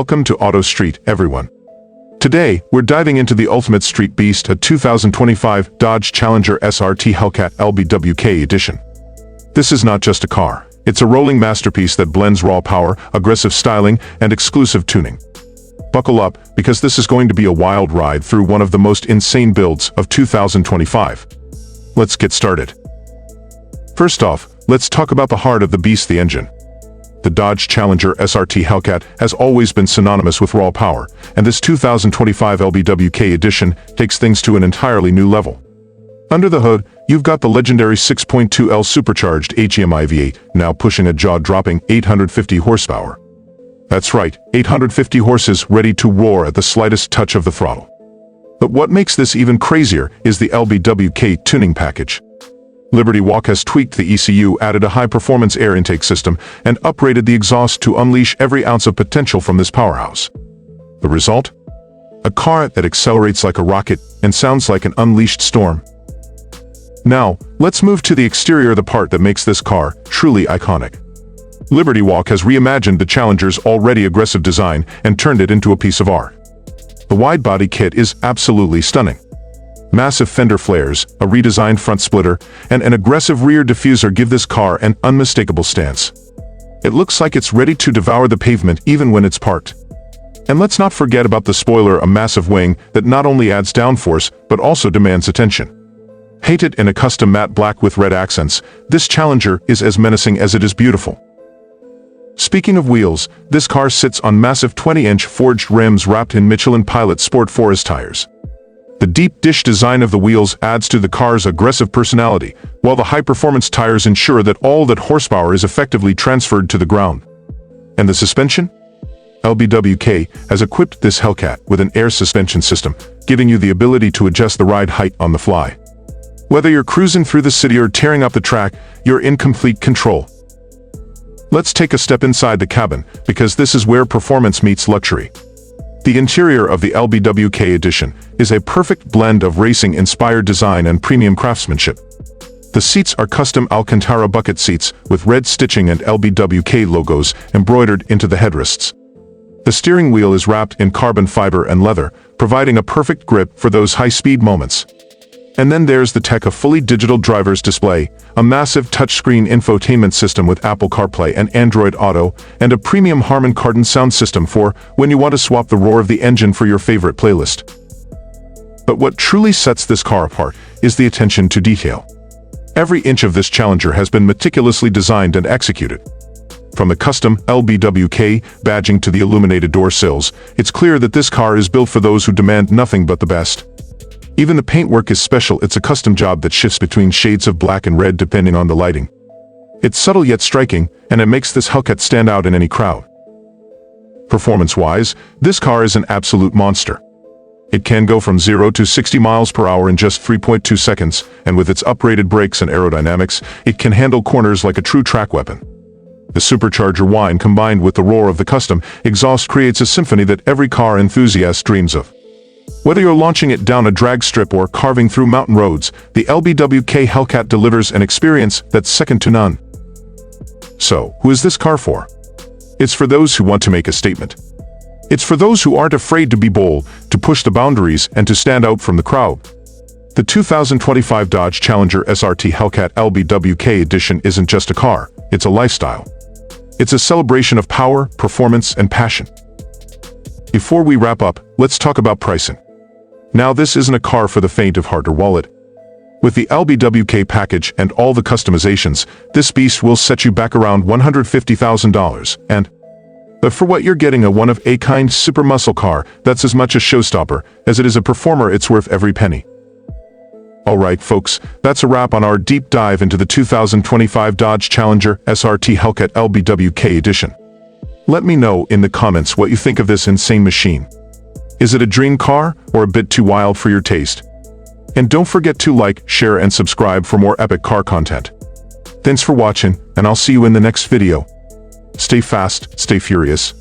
welcome to Auto Street, everyone. Today, we're diving into the ultimate street beast, a 2025 Dodge Challenger SRT Hellcat LBWK edition. This is not just a car. It's a rolling masterpiece that blends raw power, aggressive styling, and exclusive tuning. Buckle up, because this is going to be a wild ride through one of the most insane builds of 2025. Let's get started. First off, let's talk about the heart of the beast, the engine. The Dodge Challenger SRT Hellcat has always been synonymous with raw power, and this 2025 LBWK edition takes things to an entirely new level. Under the hood, you've got the legendary 6.2L supercharged HEMI V8, now pushing a jaw-dropping 850 horsepower. That's right, 850 horses ready to roar at the slightest touch of the throttle. But what makes this even crazier is the LBWK tuning package. Liberated has tweaked the ECU, added a high-performance air intake system, and upgraded the exhaust to unleash every ounce of potential from this powerhouse. The result? A car that accelerates like a rocket and sounds like an unleashed storm. Now, let's move to the exterior, the part that makes this car truly iconic. Liberated has reimagined the Challenger's already aggressive design and turned it into a piece of art. The Widebody kit is absolutely stunning. Massive fender flares, a redesigned front splitter, and an aggressive rear diffuser give this car an unmistakable stance. It looks like it's ready to devour the pavement even when it's parked. And let's not forget about the spoiler, a massive wing that not only adds downforce but also demands attention. Painted in a custom matte black with red accents, this Challenger is as menacing as it is beautiful. Speaking of wheels, this car sits on massive 20-inch forged rims wrapped in Michelin Pilot Sport Forest tires. The deep dish design of the wheels adds to the car's aggressive personality, while the high-performance tires ensure that all that horsepower is effectively transferred to the ground. And the suspension? LBWK has equipped this Hellcat with an air suspension system, giving you the ability to adjust the ride height on the fly. Whether you're cruising through the city or tearing up the track, you're in complete control. Let's take a step inside the cabin, because this is where performance meets luxury. The interior of the LBWK edition is a perfect blend of racing-inspired design and premium craftsmanship. The seats are custom Alcantara bucket seats with red stitching and LBWK logos embroidered into the headrests. The steering wheel is wrapped in carbon fiber and leather, providing a perfect grip for those high-speed moments. And then there's the tech, a fully digital driver's display, a massive touchscreen infotainment system with Apple CarPlay and Android Auto, and a premium Harman Kardon sound system for when you want to swap the roar of the engine for your favorite playlist. But what truly sets this car apart is the attention to detail. Every inch of this Challenger has been meticulously designed and executed. From the custom LBWK badging to the illuminated door sills, it's clear that this car is built for those who demand nothing but the best. Even the paintwork is special. It's a custom job that shifts between shades of black and red depending on the lighting. It's subtle yet striking, and it makes this Hellcat stand out in any crowd. Performance-wise, this car is an absolute monster. It can go from 0 to 60 miles per hour in just 3.2 seconds, and with its upgraded brakes and aerodynamics, it can handle corners like a true track weapon. The supercharger whine combined with the roar of the custom exhaust creates a symphony that every car enthusiast dreams of. Whether you're launching it down a drag strip or carving through mountain roads, the LBWK Hellcat delivers an experience that's second to none. So, who is this car for? It's for those who want to make a statement. It's for those who aren't afraid to be bold, to push the boundaries, and to stand out from the crowd. The 2025 Dodge Challenger SRT Hellcat LBWK edition isn't just a car, it's a lifestyle. It's a celebration of power, performance, and passion. Before we wrap up, let's talk about pricing. Now, this isn't a car for the faint of heart or wallet. With the LBWK package and all the customizations, this beast will set you back around $150,000, but for what you're getting, a one-of-a-kind super muscle car that's as much a showstopper as it is a performer. It's worth every penny. Alright folks, that's a wrap on our deep dive into the 2025 Dodge Challenger SRT Hellcat LBWK edition. Let me know in the comments what you think of this insane machine. Is it a dream car or a bit too wild for your taste? And don't forget to like, share, and subscribe for more epic car content. Thanks for watching, and I'll see you in the next video. Stay fast, stay furious.